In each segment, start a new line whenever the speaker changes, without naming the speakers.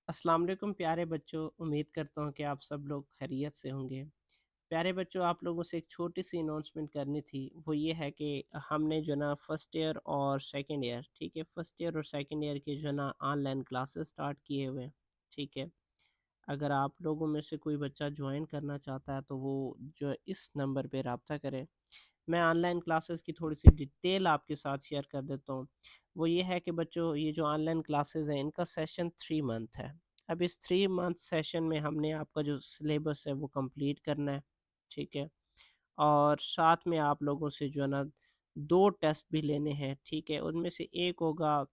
अस्सलाम वालेकुम प्यारे बच्चों, उम्मीद करता हूँ कि आप सब लोग खैरियत से होंगे। प्यारे बच्चों, आप लोगों से एक छोटी-सी अनाउंसमेंट करनी थी, वो ये है कि हमने जो ना फर्स्ट ईयर और सेकंड ईयर, ठीक है? फर्स्ट ईयर और सेकंड ईयर के जो ना ऑनलाइन क्लासेस स्टार्ट किए हुए हैं, ठीक है? अगर आप लोगों में से कोई बच्चा जॉइन करना चाहता है, तो वो जो है इस नंबर पे राब्ता करे। मैं ऑनलाइन क्लासेस की थोड़ी-सी डिटेल आपके साथ शेयर कर देता हूँ। वो ये है कि बच्चों, ये जो ऑनलाइन क्लासेस हैं, इनका सेशन 3 मंथ है। अब इस 3 मंथ सेशन में हमने आपका जो सिलेबस है वो कंप्लीट करना है, ठीक है? और साथ में आप लोगों से जो है ना 2 टेस्ट भी लेने हैं, ठीक है? उनमें से एक होगा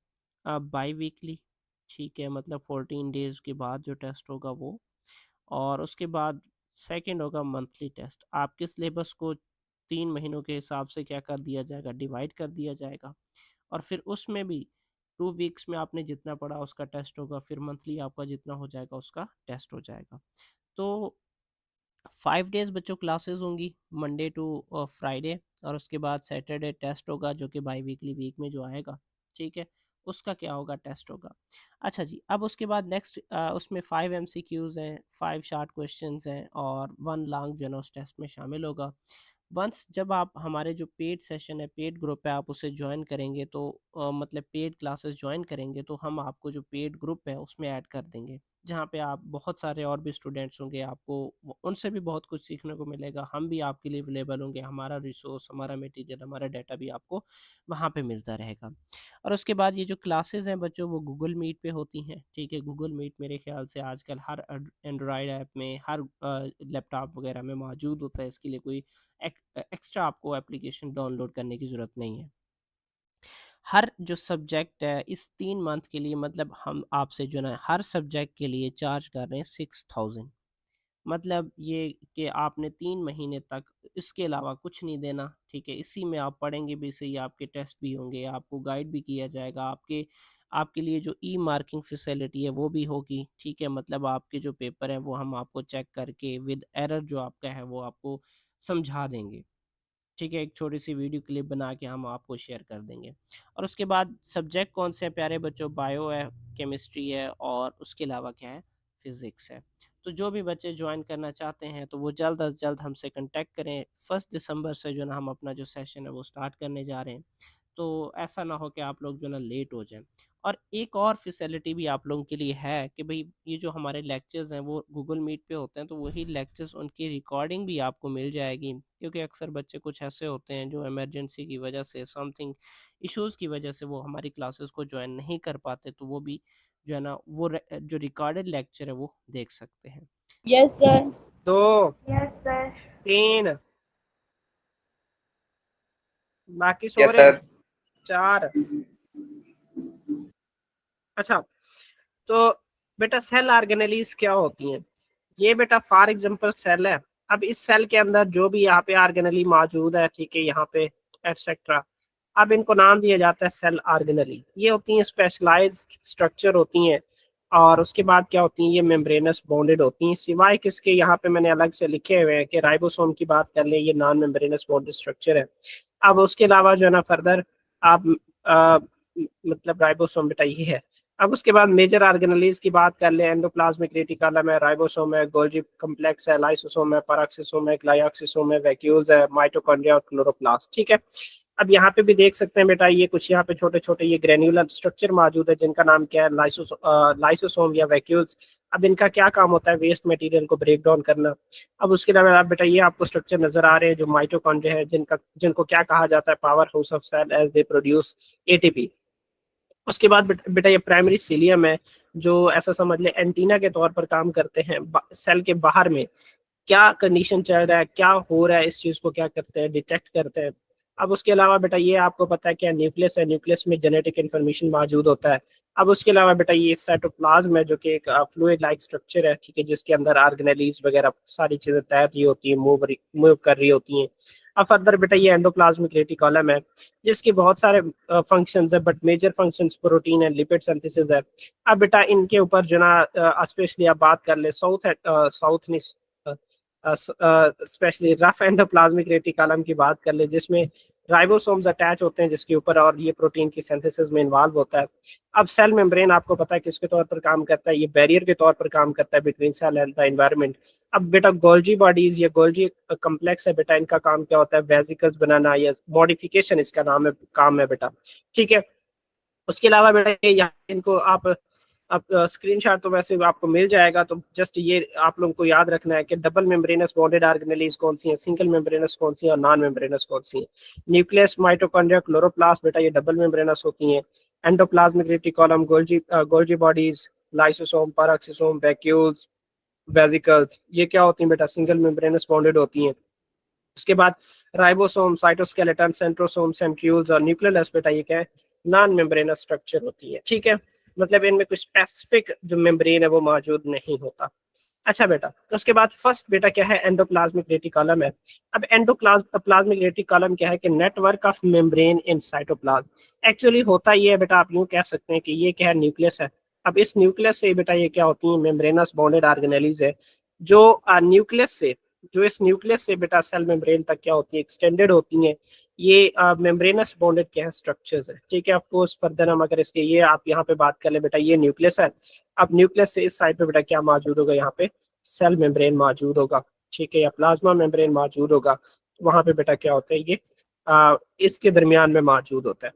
बाई वीकली, ठीक है? मतलब 14 डेज़ के बाद जो टेस्ट होगा वो, और उसके बाद सेकंड होगा मंथली टेस्ट। आपके सिलेबस को 3 महीनों के हिसाब से क्या कर दिया जाएगा, डिवाइड कर दिया जाएगा, और फिर उसमें भी 2 वीक्स में आपने जितना पढ़ा उसका टेस्ट होगा, फिर मंथली आपका जितना हो जाएगा उसका टेस्ट हो जाएगा। तो 5 डेज़ बच्चों क्लासेस होंगी, मंडे टू फ्राइडे, और उसके बाद सैटरडे टेस्ट होगा जो कि बाई वीकली वीक में जो आएगा, ठीक है? उसका क्या होगा, टेस्ट होगा। अच्छा जी, अब उसके बाद नेक्स्ट उसमें 5 एमसीक्यूज़ हैं, 5 शॉर्ट क्वेश्चंस हैं, और 1 लॉन्ग जो है ना उस टेस्ट में शामिल होगा। वंस जब आप हमारे जो पेड सेशन है, पेड ग्रुप है, आप उसे जॉइन करेंगे, तो मतलब पेड क्लासेस जॉइन करेंगे, तो हम आपको जो पेड ग्रुप है उसमें ऐड कर देंगे, जहाँ पे आप बहुत सारे और भी स्टूडेंट्स होंगे, आपको उनसे भी बहुत कुछ सीखने को मिलेगा। हम भी आपके लिए अवेलेबल होंगे, हमारा रिसोर्स, हमारा मटेरियल, हमारा डाटा भी आपको वहाँ पे मिलता रहेगा। और उसके बाद ये जो क्लासेस हैं बच्चों, वो गूगल मीट पे होती हैं, ठीक है? गूगल मीट मेरे ख्याल से आजकल हर एंड्रॉयड ऐप में, हर लैपटॉप वगैरह में मौजूद होता है। इसके लिए कोई एक्स्ट्रा आपको एप्लीकेशन डाउनलोड करने की ज़रूरत नहीं है। हर जो सब्जेक्ट है इस 3 मंथ के लिए, मतलब हम आपसे जो है ना हर सब्जेक्ट के लिए चार्ज कर रहे हैं 6000। मतलब ये कि आपने 3 महीने तक इसके अलावा कुछ नहीं देना, ठीक है? इसी में आप पढ़ेंगे भी सही, आपके टेस्ट भी होंगे, आपको गाइड भी किया जाएगा, आपके आपके लिए जो ई-मार्किंग फैसिलिटी है वो भी होगी, ठीक है? मतलब आपके जो पेपर हैं वो हम आपको चेक करके विद एरर जो आपका है वो आपको समझा देंगे। ठीक है, एक छोटी-सी वीडियो क्लिप बना के हम आपको शेयर कर देंगे। और उसके बाद सब्जेक्ट कौन से हैं प्यारे बच्चों? बायो है, केमिस्ट्री है, और उसके अलावा क्या है? फिज़िक्स है। तो जो भी बच्चे जॉइन करना चाहते हैं तो वो जल्द अज़ जल्द हमसे कॉन्टैक्ट करें। 1 दिसंबर से जो है ना हम अपना जो सेशन है वो स्टार्ट करने जा रहे हैं। तो ऐसा ना हो कि आप लोग जो है ना लेट हो जाएँ। और एक और फैसिलिटी भी आप लोगों के लिए है कि भई ये जो हमारे लेक्चर्स हैं वो गूगल मीट पे होते हैं, तो वही लेक्चर्स उनकी रिकॉर्डिंग भी आपको मिल जाएगी। क्योंकि अक्सर बच्चे कुछ ऐसे होते हैं जो इमरजेंसी की वजह से, समथिंग इश्यूज़ की वजह से वो हमारी क्लासेस को जॉइन नहीं कर पाते, तो वो भी जो है ना वो जो रिकॉर्डेड लेक्चर है वो देख सकते हैं।
Yes, sir.
2,
Yes, sir.
3, बाकी सो
यस
रहे हैं?
सर।
4। अच्छा, तो बेटा सेल ऑर्गेनेलीज क्या होती हैं? ये बेटा फॉर एग्जांपल सेल है। अब इस सेल के अंदर जो भी यहाँ पे ऑर्गेनेली मौजूद है, ठीक है, यहाँ पे एटसेट्रा, अब इनको नाम दिया जाता है सेल ऑर्गेनेली। ये होती हैं स्पेशलाइज्ड स्ट्रक्चर होती हैं, और उसके बाद क्या होती हैं, ये मेम्ब्रेनस बॉन्डेड होती हैं, सिवाय किसके, यहाँ पे मैंने अलग से लिखे हुए हैं कि राइबोसोम की बात कर ले, ये नॉन मेम्ब्रेनस बॉन्डेड स्ट्रक्चर है। अब उसके अलावा जो है ना फर्दर आप अ, मतलब राइबोसोम बेटा ये है। अब उसके बाद मेजर ऑर्गेनेलीज की बात कर ले, एंडोप्लाज्मिक रेटिकुलम है, राइबोसोम है, गोल्जी कॉम्प्लेक्स है, लाइसोसोम है, पेरोक्सिसोम है, ग्लाइकोसिसोम है, वैक्यूल्स है, माइटोकॉन्ड्रिया और क्लोरोप्लास्ट, ठीक है। अब यहाँ पे भी देख सकते हैं बेटा, ये कुछ यहाँ पे छोटे छोटे ये ग्रेन्युलर स्ट्रक्चर मौजूद है जिनका नाम क्या है, लाइसोसोम या वैक्यूल्स। अब इनका क्या काम होता है? वेस्ट मटेरियल को ब्रेक डाउन करना। अब उसके अलावा आप बेटा ये आपको स्ट्रक्चर नजर आ रहे हैं जो माइटोकॉन्ड्रिया है, जिनको क्या कहा जाता है? Powerhouse of cell, as they produce ATP. उसके बाद बेटा ये प्राइमरी सीलियम है, जो ऐसा समझ ले एंटीना के तौर पर काम करते हैं। सेल के बाहर में क्या कंडीशन चल रहा है, क्या हो रहा है, इस चीज को क्या करते हैं? डिटेक्ट करते हैं। अब उसके अलावा बेटा ये आपको पता है क्या न्यूक्लियस है, न्यूक्लियस में जेनेटिक इन्फॉर्मेशन मौजूद होता है। अब उसके अलावा बेटा ये साइटोप्लाज्म है, जो कि एक फ्लूइड लाइक स्ट्रक्चर है, ठीक है, जिसके अंदर ऑर्गेनेलीज वगैरह सारी चीजें तैर रही होती हैं, मूव कर रही होती हैं। अब फर्दर बेटा ये एंडोप्लाज्मिक रेटिकुलम है, जिसके बहुत सारे फंक्शंस है, but major functions protein and lipid synthesis है। अब बेटा इनके ऊपर जो ना स्पेशली आप बात कर ले, south specially rough endoplasmic reticulum की बात कर ले, जिसमें
राइबोसोम्स अटैच होते हैं जिसके ऊपर, और ये प्रोटीन की सिंथेसिस में इन्वॉल्व होता है। अब सेल मेम्ब्रेन आपको पता है किसके तौर पर काम करता है, ये बैरियर के तौर पर काम करता है between cell and the environment. अब बेटा गोल्जी बॉडीज या गोल्जी कम्प्लेक्स है बेटा, इनका काम क्या होता है, वेसिकल्स बनाना या मॉडिफिकेशन इसका नाम है, काम है बेटा, ठीक है। उसके अलावा बेटा ये यहाँ इनको आप स्क्रीनशॉट तो वैसे आपको मिल जाएगा, तो जस्ट ये आप लोगों को याद रखना है कि डबल मेम्ब्रेनस बॉन्डेड ऑर्गेनेलीज कौन सी हैं, सिंगल मेम्ब्रेनस कौन सी है और नॉन मेम्ब्रेनस कौन सी है। न्यूक्लियस, माइटोकॉन्ड्रिया, क्लोरोप्लास्ट बेटा ये डबल मेम्ब्रेनस होती हैं। Endoplasmic reticulum, Golgi bodies, lysosome, peroxisome, vacuoles, vesicles, ये क्या होती हैं बेटा, सिंगल मेम्ब्रेनस बॉन्डेड होती हैं। उसके बाद राइबोसोम, साइटोस्केलेटन, सेंट्रोसोम, सेंट्रियोल्स और न्यूक्लियस बेटा ये क्या है, नॉन मेम्ब्रेनस स्ट्रक्चर होती है, ठीक है। मतलब इनमें कुछ स्पेसिफिक जो मेम्ब्रेन है वो मौजूद नहीं होता। अच्छा बेटा, तो उसके बाद फर्स्ट बेटा क्या है, एंडोप्लाज्मिक रेटिकुलम है। अब एंडोप्लाज्मिक रेटिकुलम क्या है कि network of membrane in cytoplasm. Actually होता ये है बेटा, आप यूं कह सकते हैं कि ये क्या है, न्यूक्लियस है। अब इस न्यूक्लियस से बेटा ये क्या होती है, मेम्ब्रेनस बॉन्डेड ऑर्गेनेलीज है, जो न्यूक्लियस से, जो इस न्यूक्लियस से बेटा सेल मेम्ब्रेन तक क्या होती है, एक्सटेंडेड होती हैं। ये मेम्ब्रेनस बॉन्डेड क्या है, स्ट्रक्चर्स है, ठीक है। ऑफ कोर्स फर्दर हम अगर इसके ये आप यहाँ पे बात कर ले बेटा, ये न्यूक्लियस है। अब न्यूक्लियस से इस साइड पे बेटा क्या मौजूद होगा, यहाँ पे सेल मेम्ब्रेन मौजूद होगा, ठीक है, या प्लाज्मा मेम्ब्रेन मौजूद होगा। वहां पे बेटा क्या होता है, ये इसके दरमियान में मौजूद होता है।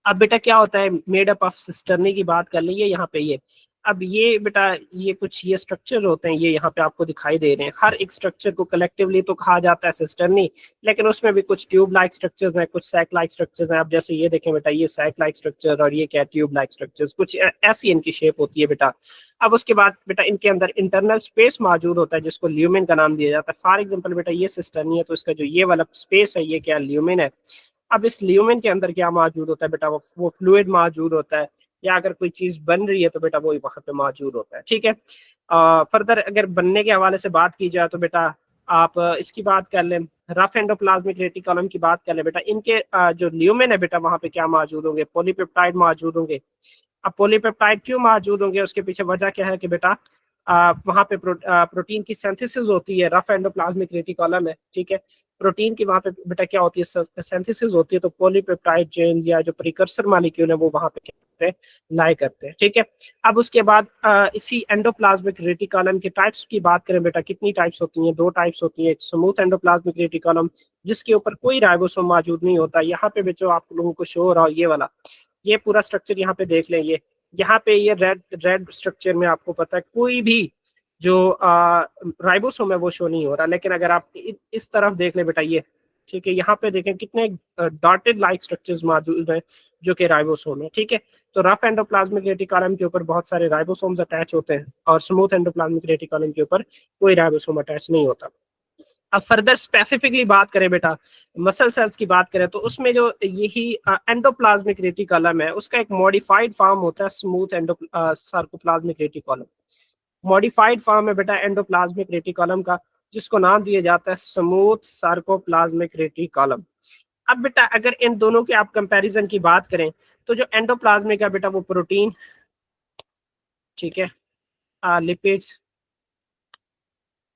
अब बेटा क्या होता है, मेड अप ऑफ सिस्टर्नी की बात कर लीजिए यहाँ पे ये। अब ये बेटा ये कुछ ये स्ट्रक्चर होते हैं, ये यहाँ पे आपको दिखाई दे रहे हैं। हर एक स्ट्रक्चर को कलेक्टिवली तो कहा जाता है सिस्टर्नी, लेकिन उसमें भी कुछ ट्यूब लाइक स्ट्रक्चर्स हैं, कुछ सैक लाइक स्ट्रक्चर्स हैं। अब जैसे ये देखें बेटा, ये सैक लाइक स्ट्रक्चर और ये क्या ट्यूब लाइक स्ट्रक्चर्स, कुछ ऐसी इनकी शेप होती है बेटा। अब उसके बाद बेटा इनके अंदर इंटरनल स्पेस मौजूद होता है जिसको ल्यूमेन का नाम दिया जाता है। फॉर एग्जाम्पल बेटा ये सिस्टर्नी है, तो इसका जो ये वाला स्पेस है ये क्या ल्यूमेन है। अब इस ल्यूमेन के अंदर क्या मौजूद होता है बेटा, वो फ्लूइड मौजूद होता है, या अगर कोई चीज बन रही है तो बेटा वो वहां पे मौजूद होता है, ठीक है। फर्दर अगर बनने के हवाले से बात की जाए तो बेटा आप इसकी बात कर लें, रफ एंडोप्लाज्मिक रेटिकुलम की बात कर लें बेटा, इनके जो ल्यूमेन है बेटा वहां पे क्या मौजूद होंगे, पॉलीपेप्टाइड मौजूद होंगे। अब पॉलीपेप्टाइड क्यों मौजूद होंगे, उसके पीछे वजह क्या है कि बेटा वहां पे प्रोटीन की सिंथेसिस होती है, रफ एंडोप्लाज्मिक रेटिकुलम है, ठीक है। प्रोटीन की वहां पे बेटा क्या होती है, सिंथेसिस होती है, तो पॉलीपेप्टाइड चेन या जो प्रिकर्सर मॉलिक्यूल है वो वहां पे क्या करते हैं, लाई करते हैं, ठीक है। अब उसके बाद इसी एंडोप्लाज्मिक रेटिकुलम के टाइप्स की बात करें बेटा, कितनी टाइप्स होती हैं, दो टाइप्स होती है। एक स्मूथ एंडोप्लाज्मिक रेटिकुलम जिसके ऊपर कोई राइबोसोम मौजूद नहीं होता, यहाँ पे भी जो आप लोगों को शो हो रहा है ये वाला, ये पूरा स्ट्रक्चर यहाँ पे देख लें, ये यहाँ पे ये रेड रेड स्ट्रक्चर में आपको पता है कोई भी जो राइबोसोम है वो शो नहीं हो रहा। लेकिन अगर आप इस तरफ देख ले बेटा, ये ठीक है, यहाँ पे देखें कितने डॉटेड लाइक स्ट्रक्चर्स मौजूद हैं जो कि राइबोसोम है, ठीक है। तो रफ एंडोप्लाज्मिक रेटिकुलम के ऊपर बहुत सारे राइबोसोम्स अटैच होते हैं और स्मूथ एंडोप्लाज्मिक रेटिकुलम के ऊपर कोई राइबोसोम अटैच नहीं होता। अब फर्दर स्पेसिफिकली बात करें बेटा, मसल सेल्स की बात करें तो उसमें जो यही एंडोप्लाज्मिक रेटिकुलम है उसका एक मॉडिफाइड फॉर्म होता है smooth endo sarcoplasmic reticulum. Modified form है बेटा एंडोप्लाज्मिक रेटिकुलम का, जिसको नाम दिया जाता है स्मूथ सार्कोप्लाज्मिक रेटिकुलम। अब बेटा अगर इन दोनों के आप कंपैरिजन की बात करें तो जो एंडोप्लाज्मिक है बेटा वो प्रोटीन, ठीक है, लिपिड्स,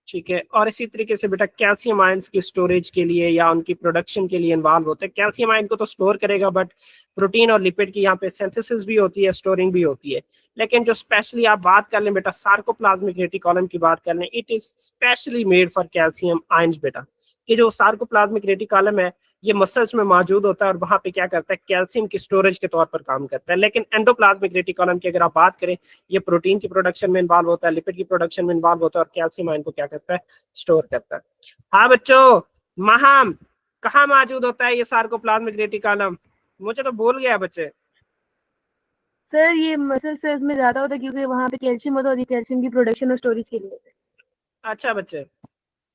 ठीक है, और इसी तरीके से बेटा कैल्शियम आयंस की स्टोरेज के लिए या उनकी प्रोडक्शन के लिए इन्वॉल्व होते हैं। कैल्शियम आयन को तो स्टोर करेगा, बट प्रोटीन और लिपिड की यहाँ पे सिंथेसिस भी होती है, स्टोरिंग भी होती है। लेकिन जो स्पेशली आप बात कर लें बेटा सार्कोप्लाज्मिक रेटिकुलम की बात कर लें, it is specially made for calcium ions बेटा। कि जो सार्कोप्लाज्मिक रेटिकुलम है ये मसल्स में मौजूद होता है और वहां पे क्या करता है, कैल्शियम की स्टोरेज के तौर पर काम करता है। लेकिन एंडोप्लाज्मिक रेटिकुलम की अगर आप बात करें, ये प्रोटीन की प्रोडक्शन में इन्वॉल्व होता है, लिपिड की प्रोडक्शन में इन्वॉल्व होता है और कैल्शियम आयन को क्या करता है, स्टोर करता है। हाँ बच्चों, महाम कहाँ मौजूद होता है ये सार्कोप्लाज्मिक रेटिकुलम, मुझे तो भूल गया बच्चे।
सर ये मसल सेल्स में ज्यादा होता है क्योंकि वहाँ पे कैल्शियम होता है और ये कैल्शियम की प्रोडक्शन और स्टोरेज के लिए होता है।
अच्छा बच्चे,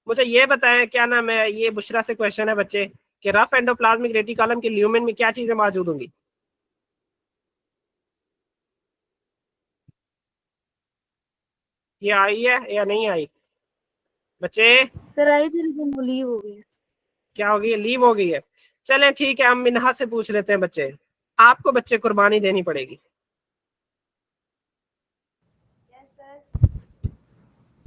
मुझे ये बताएं, क्या नाम है, ये बुशरा से क्वेश्चन है बच्चे कि रफ एंडोप्लाज्मिक रेटिकुलम के ल्यूमेन में क्या चीजें मौजूद होंगी। ये आई है या नहीं आई बच्चे।
सर आई थी लेकिन वो लीव हो गई।
क्या हो गई है, लीव हो गई है। चलें ठीक है, हम मिनहा से पूछ लेते हैं बच्चे, आपको बच्चे कुर्बानी देनी पड़ेगी।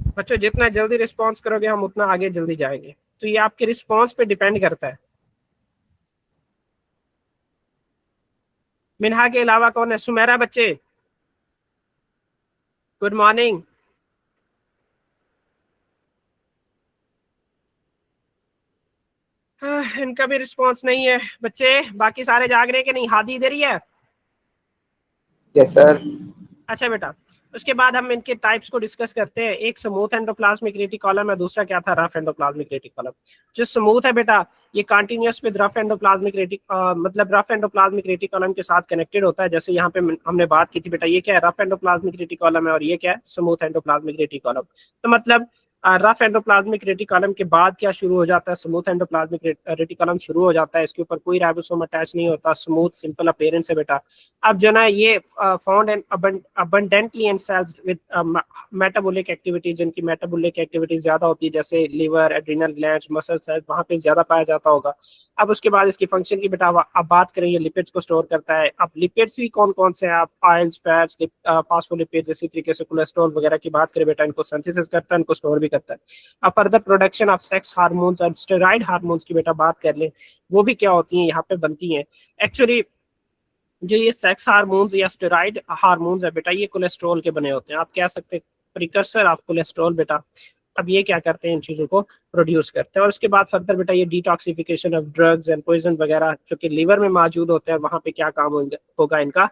बच्चों जितना जल्दी रिस्पॉन्स करोगे हम उतना आगे जल्दी जाएंगे, तो ये आपके रिस्पॉन्स पे डिपेंड करता है। मिनहा के अलावा कौन है? सुमेरा बच्चे, गुड मॉर्निंग। इनका भी रिस्पांस नहीं है बच्चे। बाकी सारे जाग रहे हैं कि नहीं? हादी इधर ही है?
Yes sir.
अच्छा बेटा, उसके बाद हम इनके टाइप्स को डिस्कस करते हैं। एक स्मूथ एंडोप्लाज्मिक रेटिकुलम है, दूसरा क्या था? Rough endoplasmic reticulum. जो स्मूथ है बेटा, ये कंटिन्यूअस विद रफ एंडोप्लाज्मिक मतलब रफ एंडोप्लाज्मिक रेटिकुलम के साथ कनेक्टेड होता है। जैसे यहाँ पे हमने बात की थी बेटा, ये क्या है? रफ एंडोप्लाज्मिक रेटिकुलम है, और ये क्या है? Smooth endoplasmic reticulum. तो मतलब रफ एंडोप्लाज्मिक रेटिकुलम के बाद क्या शुरू हो जाता है? स्मूथ एंडोप्लाज्मिक रेटिकुलम शुरू हो जाता है। इसके ऊपर कोई राइबोसोम अटैच नहीं होता, स्मूथ सिंपल अपीयरेंस है बेटा। अब जो ना ये found and abundantly in cells with metabolic activities, जिनकी मेटाबोलिक एक्टिविटीज ज्यादा होती है, जैसे liver, adrenal glands, muscle cells, वहां पे ज्यादा पाया जाता होगा। अब उसके बाद इसकी फंक्शन की बेटा अब बात करें, ये लिपिड्स को स्टोर करता है। अब लिपिड्स भी कौन कौन से हैं? आप ऑयल्स, फैट्स, फास्फोलिपिड्स, इसी तरीके से कोलेस्ट्रॉल वगैरह की बात करें बेटा, इनको सिंथेसिस करता है, इनको स्टोर भी करता है। अब further production of sex hormones और स्टेरॉइड हार्मोन्स की बेटा बात कर लें, वो भी क्या होती हैं? यहाँ पे बनती हैं। एक्चुअली जो ये सेक्स हार्मोन्स या स्टेरॉइड हार्मोन्स है बेटा, ये कोलेस्ट्रॉल के बने होते हैं। आप कह सकते हैं प्रिकर्सर ऑफ कोलेस्ट्रॉल बेटा। अब ये क्या करते हैं? इन चीजों को प्रोड्यूस करते हैं। और उसके बाद फर्दर बेटा ये detoxification of drugs and poison वगैरह जो कि लिवर में मौजूद होते हैं, वहां पे क्या काम होगा इनका?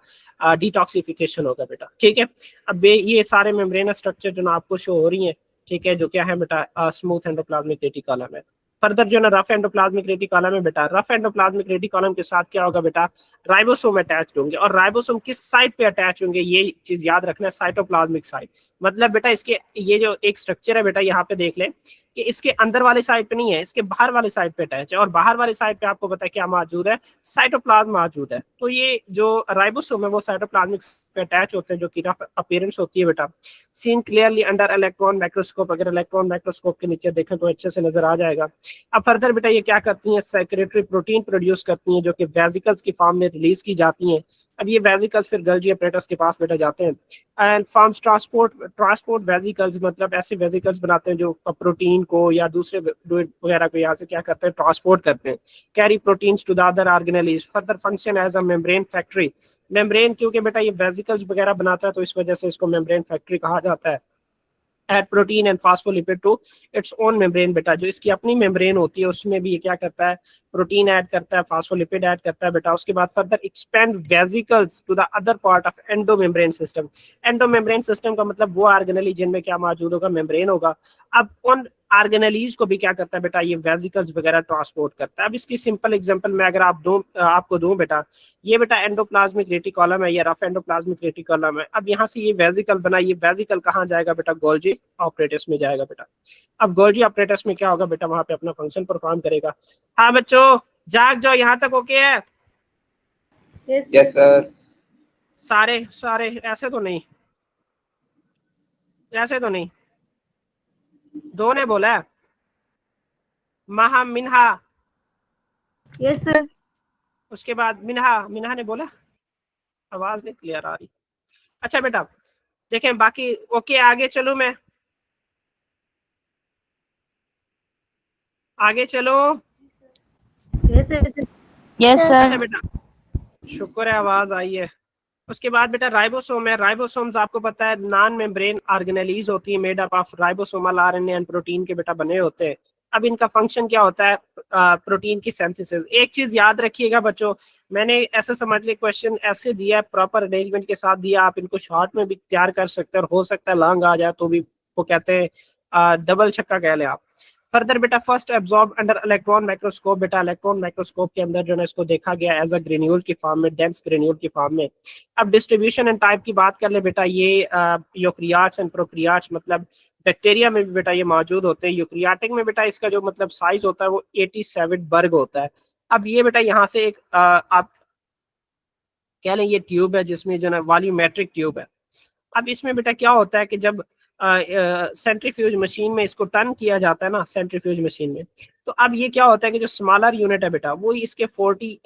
डिटॉक्सिफिकेशन होगा बेटा। ठीक है, अब ये सारे मेम्ब्रेनस स्ट्रक्चर जो ना आपको शो हो रही है, ठीक है, जो क्या है बेटा? स्मूथ एंडोप्लाज्मिक रेटिकुलम है। फर्दर जो ना रफ एंडोप्लाज्मिक रेटिकुलम है बेटा, रफ एंडोप्लाज्मिक रेटिकुलम के साथ क्या होगा बेटा? राइबोसोम अटैच होंगे। और राइबोसोम किस साइट पे अटैच होंगे? ये चीज याद रखना है, साइटोप्लाज्मिक साइट। मतलब बेटा इसके ये जो एक स्ट्रक्चर है बेटा, यहाँ पे देख लें कि इसके अंदर वाली साइड पे नहीं है, इसके बाहर वाली साइड पे अटैच है। और बाहर वाली साइड पे आपको पता है क्या मौजूद है? साइटोप्लाज्म मौजूद है। तो ये जो राइबोसोम है वो साइटोप्लाज्मिक पे अटैच होते हैं, जो कि रफ अपीयरेंस होती है बेटा। Seen clearly under electron microscope. अगर इलेक्ट्रॉन माइक्रोस्कोप के नीचे देखें तो अच्छे से नजर आ जाएगा। अब फर्दर बेटा ये क्या करती हैं? सेक्रेटरी प्रोटीन प्रोड्यूस करती हैं, जो कि वेसिकल्स की फॉर्म में रिलीज की जाती हैं। अब ये वेसिकल्स फिर गल्जी अपरेटस के पास बेटा जाते हैं एंड फॉर्म्स ट्रांसपोर्ट वेसिकल्स, मतलब ऐसे वेसिकल्स बनाते हैं जो प्रोटीन को या दूसरे फ्लूइड वगैरह को यहाँ से क्या करते हैं? ट्रांसपोर्ट करते हैं। Carry proteins to the other organelles. Further function as a membrane factory. Membrane क्योंकि बेटा ये वेसिकल्स वगैरह बनाता है, तो इस वजह से इसको मेम्ब्रेन फैक्ट्री कहा जाता है। Add protein and phospholipid to its own membrane बेटा, जो इसकी अपनी मेम्ब्रेन होती है उसमें भी ये क्या करता है? प्रोटीन ऐड करता है, फास्फोलिपिड ऐड करता है बेटा। उसके बाद further expand vesicles to the other part of endomembrane system. Endomembrane system का मतलब वो ऑर्गेनेली जिनमें क्या मौजूद होगा? मेम्ब्रेन होगा। अब उन ऑर्गेनेलीज को भी क्या करता है बेटा? ये वेसिकल्स वगैरह ट्रांसपोर्ट करता है। अब इसकी सिंपल एग्जांपल मैं अगर आपको दूं बेटा, ये बेटा एंडोप्लाज्मिक रेटिकुलम है, ये रफ एंडोप्लाज्मिक रेटिकुलम है। अब यहाँ से ये वेसिकल बना, ये वेसिकल कहाँ जाएगा बेटा? गोल्जी ऑपरेटस में जाएगा बेटा। अब गोल्जी ऑपरेटस में क्या होगा बेटा? वहां पे अपना फंक्शन परफॉर्म करेगा। हाँ बच्चों जाग जाओ, यहाँ तक ओके है?
Yes sir.
सारे सारे ऐसे तो नहीं, ऐसे तो नहीं। दो ने बोला है, महा मिन्हा।
Yes sir.
उसके बाद मिन्हा, मिन्हा ने बोला, आवाज नहीं क्लियर आ रही। अच्छा बेटा देखें बाकी ओके, आगे चलूं मैं? आगे चलो।
Yes sir.
यस
अच्छा
सर।
बेटा शुक्र है आवाज आई है। उसके बाद बेटा राइबोसोम है। राइबोसोम्स आपको पता है नॉन मेम्ब्रेन ऑर्गेनेलीज होती है, made up of ribosomal RNA and protein के बेटा बने होते हैं। अब इनका फंक्शन क्या होता है? प्रोटीन की सिंथेसिस। एक चीज याद रखिएगा बच्चों, मैंने ऐसे समझ लिया क्वेश्चन ऐसे दिया है, प्रॉपर अरेंजमेंट के साथ दिया, आप इनको शॉर्ट में भी तैयार कर सकते हैं और हो सकता है लॉन्ग आ जाए तो भी वो कहते हैं डबल छक्का कह ले आप। फर्दर बेटा first absorb under electron microscope. बेटा इलेक्ट्रॉन माइक्रोस्कोप के अंदर जो है इसको देखा गया एज अ ग्रेन्यूल की फॉर्म में, डेंस ग्रेन्यूल की फॉर्म में। अब डिस्ट्रीब्यूशन एंड टाइप की बात कर ले बेटा, ये यूकरियाट्स एंड प्रोकरियाट्स, मतलब बैक्टीरिया में भी बेटा ये मौजूद होते हैं। यूकरियाटिक में बेटा इसका जो मतलब साइज होता है वो 87 वर्ग होता है। अब ये बेटा यहाँ से एक आप कह लें ये ट्यूब है जिसमें जो है वॉल्यूमेट्रिक ट्यूब है। अब इसमें बेटा क्या होता है कि जब सेंट्रीफ्यूज मशीन में इसको टर्न किया जाता है ना, सेंट्रीफ्यूज मशीन में, तो अब ये क्या होता है कि जो स्मॉलर यूनिट है बेटा वो इसके 40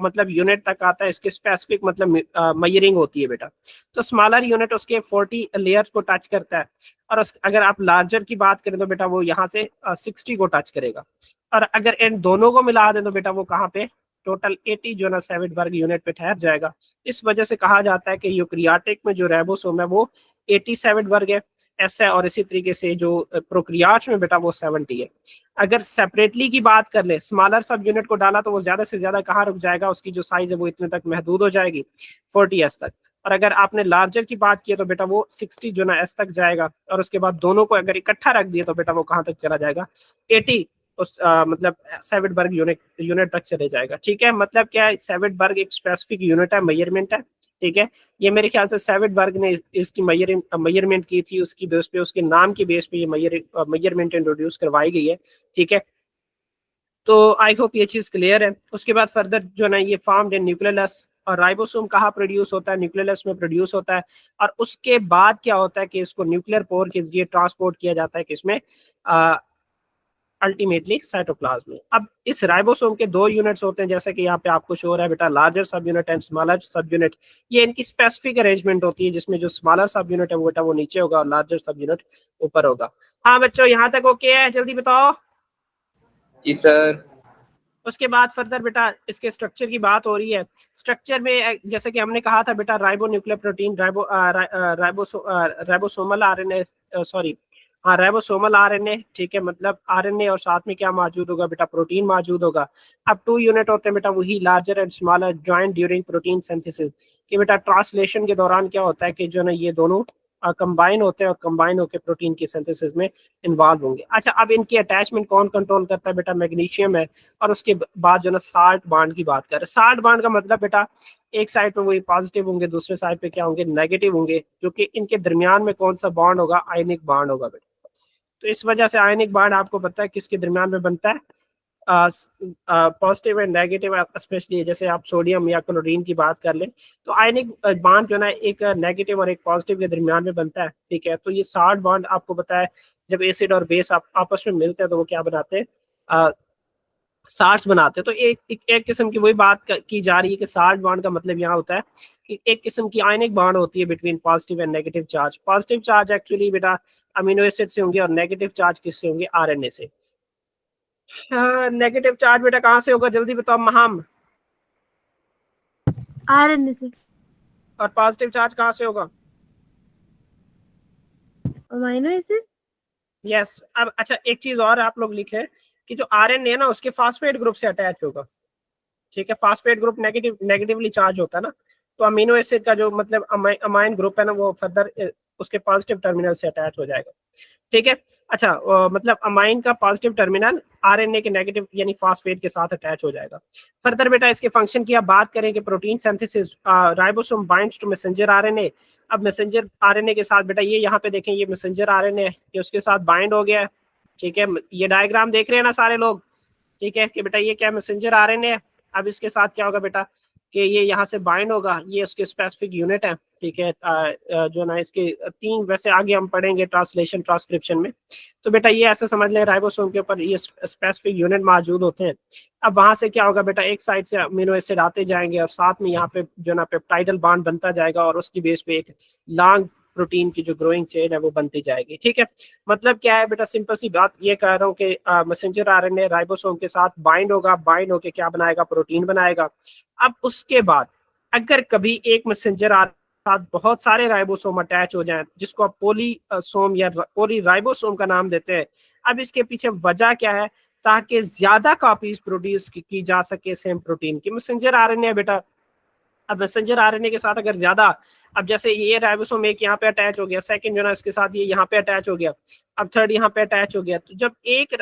मतलब यूनिट तक आता है, इसके स्पेसिफिक मतलब मयरिंग होती है बेटा। तो स्मॉलर यूनिट उसके 40 लेयर्स को टच करता है, और अगर आप लार्जर की बात करें तो बेटा वो यहाँ से 60 को टच करेगा, और अगर इन दोनों को मिला दें तो बेटा वो कहाँ पे टोटल 80 जो ना सेविट वर्ग यूनिट पे ठहर जाएगा। इस वजह से कहा जाता है कि यूकैरियोटिक में जो राइबोसोम है वो 80 सेविट वर्ग है ऐसा, और इसी तरीके से जो प्रोकैरियोट्स में बेटा वो 70 है। अगर सेपरेटली की बात कर ले, स्मॉलर सब यूनिट को डाला तो वो ज्यादा से ज्यादा कहाँ रुक जाएगा, उसकी जो साइज है वो इतने तक महदूद हो जाएगी 40s तक। और अगर आपने लार्जर की बात की तो बेटा वो 60 जो ना एस तक जाएगा, और उसके बाद दोनों को अगर इकट्ठा रख दिए तो बेटा वो कहाँ तक चला जाएगा, 80 उस मतलब सेविट वर्ग यूनिट तक चले जाएगा। ठीक है, मतलब क्या है, सेविट वर्ग एक स्पेसिफिक यूनिट है, मेजरमेंट है। ठीक है, ये मेरे ख्याल से सेविट वर्ग ने इसकी मेजरमेंट की थी, उसकी बेस पे, उसके नाम की बेस पे ये मेजरमेंट इंट्रोड्यूस करवाई गई है। ठीक है, तो आई होप ये चीज क्लियर है। उसके बाद फर्दर जो ना ये फॉर्म्ड इन न्यूक्लियस, और राइबोसोम कहाँ प्रोड्यूस होता है, न्यूक्लियस में प्रोड्यूस होता है, और उसके बाद क्या होता है कि इसको न्यूक्लियर पोर के जरिए ट्रांसपोर्ट किया जाता है किसमें, अल्टीमेटली साइटोप्लाज्म में। अब इस राइबोसोम के दो यूनिट्स होते हैं, जैसे कि यहाँ पे आपको शो हो रहा है बेटा, लार्जर सब यूनिट एंड स्मॉलर सब यूनिट। ये इनकी स्पेसिफिक अरेंजमेंट होती है, जिसमें जो स्मॉलर सब यूनिट है वो बेटा वो नीचे होगा और लार्जर सब यूनिट ऊपर होगा। हाँ बच्चों, यहाँ तक ओके है, जल्दी बताओ।
जी सर।
उसके बाद फर्दर बेटा इसके स्ट्रक्चर की बात हो रही है। स्ट्रक्चर में जैसे कि हमने कहा था बेटा, ribo nuclear protein, ribosomal RNA, sorry हाँ राइबोसोमल आरएनए। ठीक है, मतलब आरएनए और साथ में क्या मौजूद होगा बेटा, प्रोटीन मौजूद होगा। अब 2 यूनिट होते हैं बेटा, वही larger and smaller joint during protein synthesis, कि बेटा ट्रांसलेशन के दौरान क्या होता है कि जो ना ये दोनों कंबाइन होते हैं और कंबाइन होकर प्रोटीन की सिंथेसिस में इन्वॉल्व होंगे। अच्छा, अब इनकी अटैचमेंट कौन कंट्रोल करता है बेटा, मैग्नीशियम है। और उसके बाद जो ना साल्ट बॉन्ड की बात करें, साल्ट बॉन्ड का मतलब बेटा एक साइड पे वही पॉजिटिव होंगे, दूसरे साइड पे क्या होंगे, नेगेटिव होंगे, जो कि इनके दरमियान में कौन सा बॉन्ड होगा, आयनिक बॉन्ड होगा बेटा। तो इस वजह से आयनिक बॉन्ड आपको पता है किसके दरमियान में बनता है, पॉजिटिव एंड नेगेटिव, स्पेशली जैसे आप सोडियम या क्लोरीन की बात कर लें, तो आयनिक बॉन्ड जो ना एक नेगेटिव और एक पॉजिटिव के दरमियान में बनता है। ठीक है, तो ये साल्ट बॉन्ड आपको पता है, जब एसिड और बेस आपस में मिलते हैं तो वो क्या बनाते हैं, साल्ट्स बनाते हैं। तो एक किस्म की वही बात की जा रही है कि साल्ट बॉन्ड का मतलब यहाँ होता है कि एक किस्म की आयनिक बॉन्ड होती है between positive and negative charge. Positive charge actually बेटा अमीनो एसिड से होंगे और नेगेटिव चार्ज किससे होंगे, आरएनए से। नेगेटिव चार्ज बेटा कहाँ से होगा, जल्दी बताओ महम।
आरएनए से।
और पॉजिटिव चार्ज कहाँ से होगा,
अमीनो एसिड।
यस। अब अच्छा, एक चीज और आप लोग लिखे कि जो आरएनए है ना उसके फास्फेट ग्रुप से अटैच होगा। ठीक है, फास्फेट ग्रुप नेगेटिवली चार्ज होता है ना, तो अमीनो एसिड का जो मतलब अमाइन ग्रुप है ना वो फर्दर उसके पॉजिटिव टर्मिनल से अटैच हो जाएगा। ठीक है, अच्छा मतलब अमाइन का पॉजिटिव टर्मिनल आरएनए के नेगेटिव यानी फास्फेट के साथ अटैच हो जाएगा। फर्दर बेटा इसके फंक्शन की आप बात करें कि protein synthesis, ribosome binds to messenger RNA. अब मैसेंजर आरएनए के साथ बेटा ये यहाँ पे देखें, ये मैसेंजर आरएनए ये उसके साथ बाइंड हो गया है। ठीक है, ये डायग्राम देख रहे हैं ना सारे लोग। ठीक है, कि बेटा ये क्या मैसेंजर आरएनए है। अब इसके साथ क्या होगा बेटा कि ये यहाँ से बाइंड होगा, ये उसके स्पेसिफिक यूनिट है। ठीक है, जो ना इसके 3 वैसे आगे हम पढ़ेंगे ट्रांसलेशन ट्रांसक्रिप्शन में। तो बेटा ये ऐसे समझ लें राइबोसोम के ऊपर ये स्पेसिफिक यूनिट मौजूद होते हैं। अब वहां से क्या होगा बेटा, एक साइड से अमीनो एसिड आते जाएंगे और साथ में यहाँ पे जो ना पेप्टाइडल बॉन्ड बनता जाएगा और उसकी बेस पे एक लॉन्ग प्रोटीन की जो ग्रोइंग चेन है वो बनती जाएगी। ठीक है, मतलब क्या है बेटा, सिंपल सी बात ये कह रहा हूँ कि मैसेंजर आरएनए राइबोसोम के साथ बाइंड होगा, बाइंड होके क्या बनाएगा, प्रोटीन बनाएगा। अब उसके बाद अगर कभी एक मैसेंजर साथ बहुत सारे राइबोसोम अटैच हो जाएं, जिसको आप पॉलीसोम या पॉली राइबोसोम का नाम देते हैं। अब इसके पीछे वजह क्या है, ताकि ज्यादा कॉपीज प्रोड्यूस की जा सके सेम प्रोटीन की। मैसेंजर आरएनए बेटा, अब मैसेंजर आरएनए के साथ अगर ज्यादा, अब जैसे ये राइबोसोम एक यहाँ पे अटैच हो गया, सेकंड जो ना इसके साथ ये यहाँ पे अटैच हो गया, अब थर्ड यहाँ पे अटैच हो गया, तो जब एक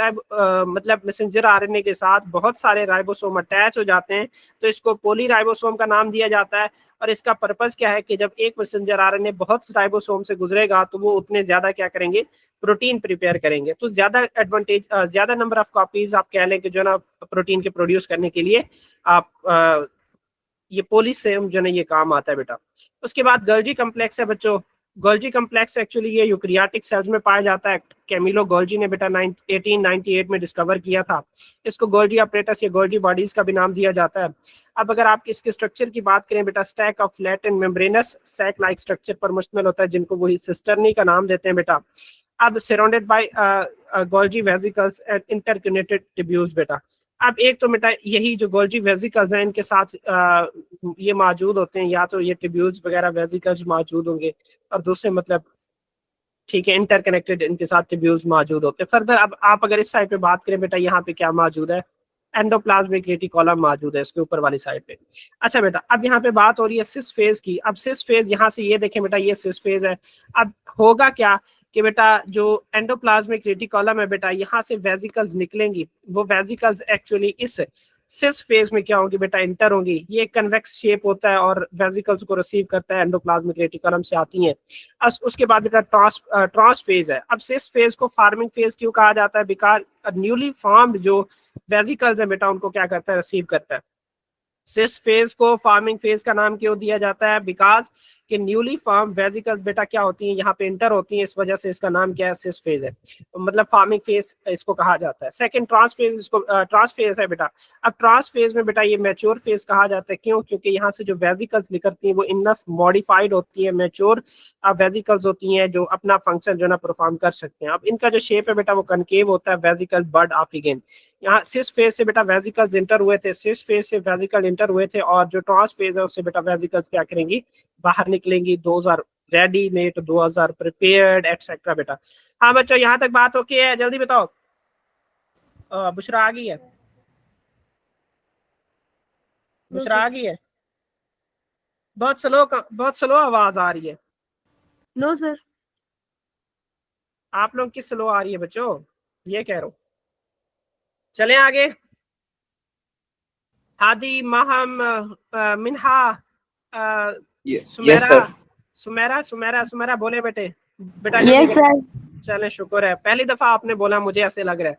मतलब मैसेंजर आरएनए के साथ बहुत सारे राइबोसोम अटैच हो जाते हैं तो इसको पॉली राइबोसोम का नाम दिया जाता है। और इसका पर्पस क्या है कि जब एक मैसेंजर आरएनए बहुत राइबोसोम से गुजरेगा तो वो उतने ज्यादा क्या करेंगे, प्रोटीन प्रिपेयर करेंगे। तो ज्यादा एडवांटेज, ज्यादा नंबर ऑफ कॉपीज आप कह लें कि जो ना प्रोटीन के प्रोड्यूस करने के लिए आप ये पोलीसेम जो है ये काम आता है बेटा। उसके बाद गोल्जी कम्प्लेक्स है बच्चों। गोल्जी कम्प्लेक्स एक्चुअली ये यूकैरियोटिक सेल्स में पाया जाता है। कैमिलो गोल्जी ने बेटा 1898 में डिस्कवर किया था। इसको गोल्जी अपरेटस या गोल्जी बॉडीज का भी नाम दिया जाता है। अब अगर आप इसके स्ट्रक्चर की बात करें बेटा, stack of flat and membranous sac like structure पर मुश्तमिल होता है, जिनको वही सिस्टर्नी का नाम देते हैं बेटा। अब surrounded by Golgi vesicles and interconnected tubules बेटा। अब एक तो बेटा यही जो गोल्जी वेसिकल्स हैं इनके साथ ये मौजूद होते हैं, या तो ये ट्यूब्यूल्स वगैरह वेसिकल्स मौजूद होंगे, और दूसरे मतलब ठीक है इंटरकनेक्टेड इनके साथ ट्यूब्यूल्स मौजूद होते हैं। फर्दर अब आप अगर इस साइड पे बात करें बेटा, यहाँ पे क्या मौजूद है, एंडोप्लाज्मिक रेटिकुलम मौजूद है इसके ऊपर वाली साइड पे। अच्छा बेटा अब यहाँ पे बात हो रही है सिस फेज की। अब सिस फेज यहाँ से ये देखें बेटा, ये सिस फेज है। अब होगा क्या कि बेटा जो एंडोप्लाज्मिक रेटिकुलम है बेटा, यहाँ से वेसिकल्स निकलेंगी, वो वेसिकल्स एक्चुअली इस सिस फेज में क्या होंगी बेटा, इंटर होंगी। ये कन्वेक्स शेप होता है और वेसिकल्स को रिसीव करता है, एंडोप्लाज्मिक रेटिकुलम से आती हैं। उसके बाद बेटा ट्रांस फेज है। अब सिस फेज को फार्मिंग फेज क्यों कहा जाता है, बिकॉज न्यूली फॉर्म्ड जो वेसिकल्स है बेटा उनको क्या करता है, रिसीव करता है। सिस फेज को फार्मिंग फेज का नाम क्यों दिया जाता है, बिकॉज कि न्यूली फॉर्म वेसिकल्स बेटा क्या होती हैं, यहाँ पे इंटर होती हैं, इस वजह से इसका नाम क्या है, सिस फेज है, मतलब फार्मिंग फेज इसको कहा जाता है। सेकंड ट्रांस फेज, इसको ट्रांस फेज है बेटा। अब ट्रांस फेज में बेटा ये मैच्योर फेज कहा जाता है, क्यों, क्योंकि यहाँ से जो वेसिकल्स निकलती हैं वो इनफ मॉडिफाइड होती है, मैच्योर वेसिकल्स होती हैं जो अपना फंक्शन जो ना परफॉर्म कर सकते हैं। अब इनका जो शेप है बेटा वो कनकेव होता है, वेसिकल बड ऑफ अगेन। यहाँ सिस फेज से बेटा वेसिकल्स इंटर हुए थे, सिस फेज से वेसिकल इंटर हुए थे, और जो ट्रांस फेज है उससे बेटा वेसिकल्स क्या करेंगी, बाहर निकलेंगी। 2000 रेडी मेड, 2000 प्रिपेयर्ड एटसेट्रा बेटा। हाँ बच्चों यहाँ तक बात ओके है, जल्दी बताओ। बुशरा आ गई है, बुशरा आ गई है। बहुत स्लो आवाज आ रही है।
No sir.
आप लोग की स्लो आ रही है बच्चों, ये कह रहा हूं। चलें आगे। Hadi, Meham, मिन्हा,
Yes,
Sumera,
sir.
सुमेरा बोले बेटे, बेटा
यस सर।
चले शुक्र है, पहली दफा आपने बोला, मुझे ऐसे लग रहा है।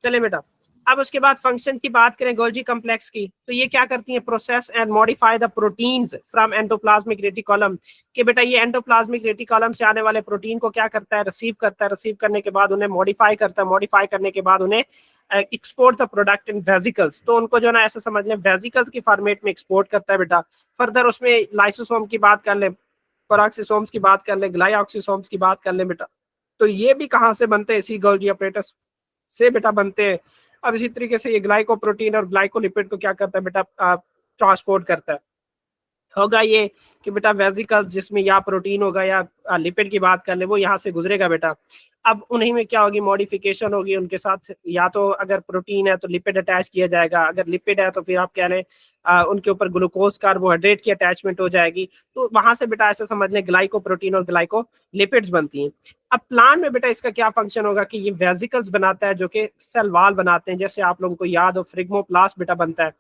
चले बेटा अब उसके बाद फंक्शन की बात करें गोल्जी कॉम्प्लेक्स की, तो ये क्या करती है, process and modify the proteins from endoplasmic reticulum. कि बेटा ये एंडोप्लाज्मिक रेटिकुलम से आने वाले प्रोटीन को क्या करता है, रिसीव करता है, रिसीव करने के बाद उन्हें मॉडिफाई करता है, मॉडिफाई करने के बाद उन्हें export the product in vesicles. तो उनको जो ना ऐसे समझ लें वेसिकल्स की फॉर्मेट में एक्सपोर्ट करता है बेटा। फर्दर उसमें लाइसोसोम की बात कर लें, पेरोक्सिसोम्स की बात कर लें, ग्लाइऑक्सिसोम्स की बात कर लें बेटा, तो ये भी कहाँ से बनते हैं, इसी गोल्जी अपरेटस से बेटा बनते हैं। अब इसी तरीके से ये ग्लाइकोप्रोटीन और ग्लाइकोलिपिड को क्या करता है बेटा, ट्रांसपोर्ट करता है। होगा ये कि बेटा वेसिकल्स जिसमें या प्रोटीन होगा या लिपिड की बात कर ले, वो यहाँ से गुजरेगा बेटा। अब उन्हीं में क्या होगी, मॉडिफिकेशन होगी उनके साथ, या तो अगर प्रोटीन है तो लिपिड अटैच किया जाएगा, अगर लिपिड है तो फिर आप कह लें उनके ऊपर ग्लूकोज कार्बोहाइड्रेट की अटैचमेंट हो जाएगी। तो वहां से बेटा ऐसे समझ लें ग्लाइको प्रोटीन और ग्लाइको लिपिड्स बनती हैं। अब प्लांट में बेटा इसका क्या फंक्शन होगा कि ये वेसिकल्स बनाता है जो कि सेल वॉल बनाते हैं। जैसे आप लोगों को याद हो फ्रिग्मोप्लास्ट बेटा बनता है,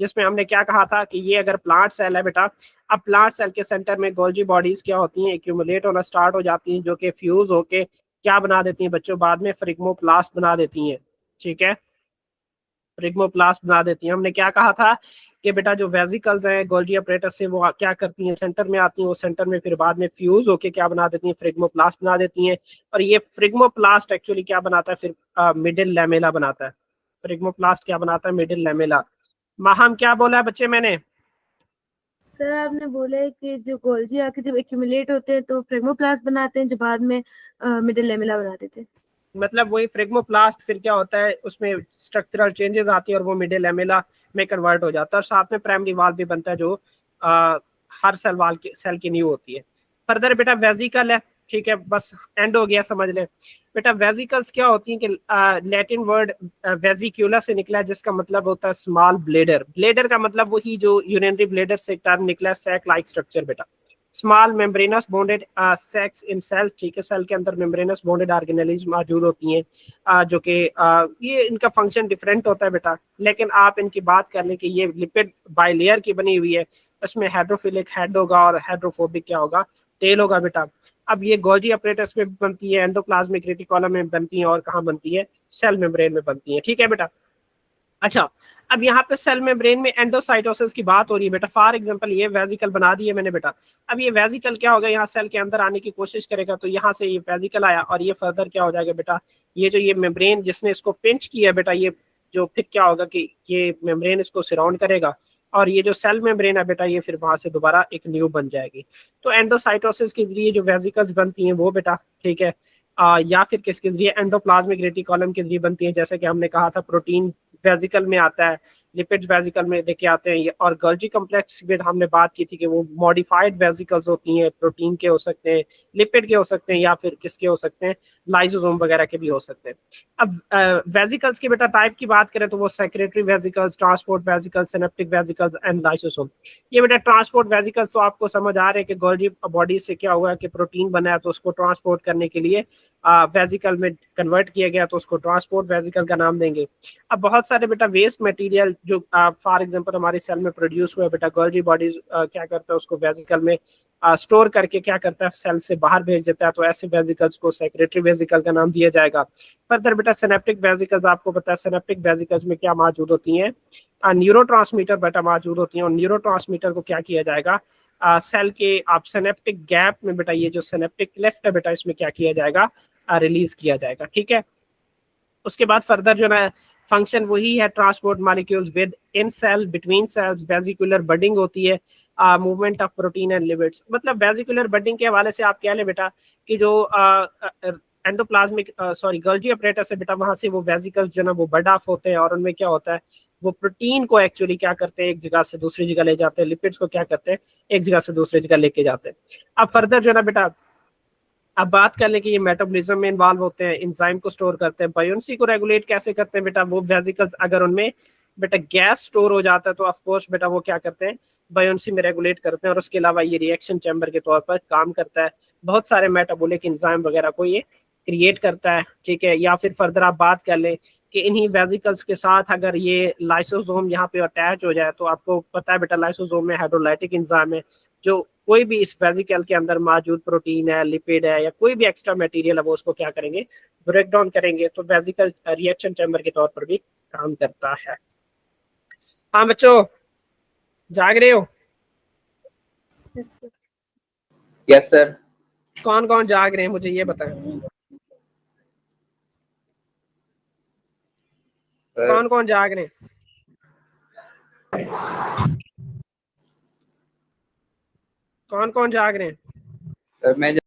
जिसमें हमने क्या कहा था कि ये अगर प्लांट सेल है बेटा, अब प्लांट सेल के सेंटर में गोल्जी बॉडीज क्या होती हैं, एक्यूमुलेट होना स्टार्ट हो जाती हैं, जो कि फ्यूज होके क्या बना देती हैं बच्चों, बाद में फ्रिग्मोप्लास्ट बना देती हैं। ठीक है, फ्रिग्मोप्लास्ट बना देती हैं। हमने क्या कहा था कि बेटा जो वेसिकल्स हैं गोल्जी अपरेटस से, वो क्या करती हैं, सेंटर में आती हैं, वो सेंटर में फिर बाद में फ्यूज होके क्या बना देती हैं, फ्रिग्मोप्लास्ट बना देती हैं। और ये फ्रिग्मोप्लास्ट एक्चुअली क्या बनाता है, फिर मिडिल लैमेला बनाता है। फ्रिग्मोप्लास्ट क्या बनाता है, मिडिल लैमेला। माहम क्या बोला है बच्चे मैंने?
सर आपने बोला है कि जो गोल्जी आके जब एक्यूमुलेट होते हैं तो फ्रेगमोप्लास्ट बनाते हैं, जो बाद में मिडिल लेमेला बना देते हैं।
मतलब वही फ्रिग्मोप्लास्ट फिर क्या होता है, उसमें स्ट्रक्चरल चेंजेस आती है और वो मिडिल लैमेला में कन्वर्ट हो जाता है, और साथ में प्राइमरी वाल भी बनता है जो हर सेल की नींव होती है। फर्दर बेटा वेसिकल है, ठीक है, बस एंड हो गया, समझ ले बेटा। वेसिकल्स क्या होती हैं कि लैटिन वर्ड वेसिक्यूला से निकला है, जिसका मतलब होता है स्मॉल ब्लेडर। ब्लेडर का मतलब वही जो यूरिनरी ब्लेडर से टर्म निकला है, सैक लाइक स्ट्रक्चर बेटा। स्मॉल मेम्ब्रेनस बॉन्डेड सेक्स इन सेल, ठीक है, सेल के अंदर मेम्ब्रेनस बॉन्डेड ऑर्गेनेल्स मौजूद होती हैं, जो कि ये इनका फंक्शन डिफरेंट होता है बेटा। लेकिन आप इनकी बात कर लें कि ये लिपिड बाइलेयर की बनी हुई है, उसमें हाइड्रोफिलिक हेड होगा और हाइड्रोफोबिक क्या होगा, टेल होगा बेटा। अब ये गोल्जी अपरेटस में बनती है, एंडोप्लाज्मिक रेटिकुलम में बनती है, और कहाँ बनती है, सेल मेम्ब्रेन में बनती है। ठीक है बेटा। अच्छा, अब यहाँ पे सेल मेम्ब्रेन में एंडोसाइटोसिस की बात हो रही है बेटा। फॉर एग्जांपल ये वेसिकल बना दिए मैंने बेटा। अब ये वेसिकल क्या होगा, यहाँ सेल के अंदर आने की कोशिश करेगा, तो यहाँ से ये वेसिकल आया और ये फर्दर क्या हो जाएगा बेटा, ये जो ये मेम्ब्रेन जिसने इसको पिंच किया बेटा, ये जो फिर क्या होगा कि ये मेम्ब्रेन इसको सराउंड करेगा, और ये जो सेल मेम्ब्रेन है बेटा, ये फिर वहां से दोबारा एक न्यू बन जाएगी। तो एंडोसाइटोसिस के जरिए जो वेसिकल्स बनती हैं वो बेटा, ठीक है, या फिर किसके जरिए, एंडोप्लाज्मिक रेटिकुलम के जरिए बनती है। जैसे कि हमने कहा था प्रोटीन वेजिकल में आता है, लिपिड्स वेजिकल में लेके आते हैं ये। और गोल्जी कॉम्प्लेक्स में हमने बात की थी कि वो मॉडिफाइड वेजिकल्स होती हैं, प्रोटीन के हो सकते हैं, लिपिड के हो सकते हैं, या फिर किसके हो सकते हैं, लाइसोसोम वगैरह के भी हो सकते हैं। अब वेजिकल्स के बेटा टाइप की बात करें तो वो secretary vesicles, transport vesicles, synaptic vesicles and lysosome. ये बेटा ट्रांसपोर्ट वेजिकल्स तो आपको समझ आ रहे हैं कि गोल्जी बॉडी से क्या हुआ कि प्रोटीन बना है, तो उसको ट्रांसपोर्ट करने के लिए वेजिकल में कन्वर्ट किया गया, तो उसको ट्रांसपोर्ट वेजिकल का नाम देंगे। अब बहुत सारे बेटा वेस्ट मटेरियल जो फॉर एग्जांपल हमारे सेल में प्रोड्यूस हुआ है बेटा, गोल्जी बॉडीज क्या करता है, उसको वेजिकल में स्टोर करके क्या करता है, सेल से बाहर भेज देता है, तो ऐसे वेजिकल्स को सेक्रेटरी वेजिकल का नाम दिया जाएगा। फर्दर बेटा सिनेप्टिक वेजिकल्स, आपको पता है सिनेप्टिक वेजिकल्स में क्या मौजूद होती हैं, न्यूरोट्रांसमीटर बेटा मौजूद होती हैं, और न्यूरोट्रांसमीटर को क्या किया जाएगा, सेल के आप सिनेप्टिक गैप में बेटा, ये जो सिनेप्टिक क्लेफ्ट है बेटा, इसमें क्या किया जाएगा, रिलीज किया जाएगा। ठीक है, उसके बाद फर्दर जो ना फंक्शन वही है, transport molecules within cell, between cells, vesicular budding होती है, movement of protein and lipids. मतलब वेजिकुलर बडिंग के हवाले से आप कह लें बेटा कि जो एंडोप्लाज्मिक सॉरी गोल्जी अपरेटस है बेटा, वहां से वो वेजिकल्स जो ना वो बड ऑफ होते हैं, और उनमें क्या होता है, वो प्रोटीन को एक्चुअली क्या करते हैं, एक जगह से दूसरी जगह ले जाते हैं, लिपिड्स को क्या करते हैं, एक जगह से दूसरी जगह लेके जाते हैं। अब फर्दर जो ना बेटा अब बात कर लें कि ये मेटाबॉलिज्म में इन्वॉल्व होते हैं, एंजाइम को स्टोर करते हैं, बायोन्सी को रेगुलेट कैसे करते हैं बेटा, वो वेजिकल्स अगर उनमें बेटा गैस स्टोर हो जाता है तो ऑफ कोर्स बेटा वो क्या करते हैं, बायोन्सी में रेगुलेट करते हैं। और उसके अलावा ये रिएक्शन चैम्बर के तौर पर काम करता है, बहुत सारे मेटाबॉलिक एंजाइम वगैरह को ये क्रिएट करता है। ठीक है, या फिर फर्दर आप बात कर लें कि इन्हीं वेजिकल्स के साथ अगर ये लाइसोसोम यहाँ पे अटैच हो जाए, तो आपको पता है बेटा लाइसोसोम में हाइड्रोलाइटिक एंजाइम है, जो कोई भी इस वेजिकल के अंदर मौजूद प्रोटीन है, लिपिड है, या कोई भी एक्स्ट्रा मटेरियल है, वो उसको क्या करेंगे, ब्रेक डाउन करेंगे। तो वेजिकल रिएक्शन चैम्बर के तौर पर भी काम करता है। हाँ बच्चों, जाग रहे हो?
Yes sir.
कौन कौन जाग रहे हैं मुझे ये बताएं, कौन कौन जाग रहे हैं, कौन कौन जाग रहे हैं?
सर मैं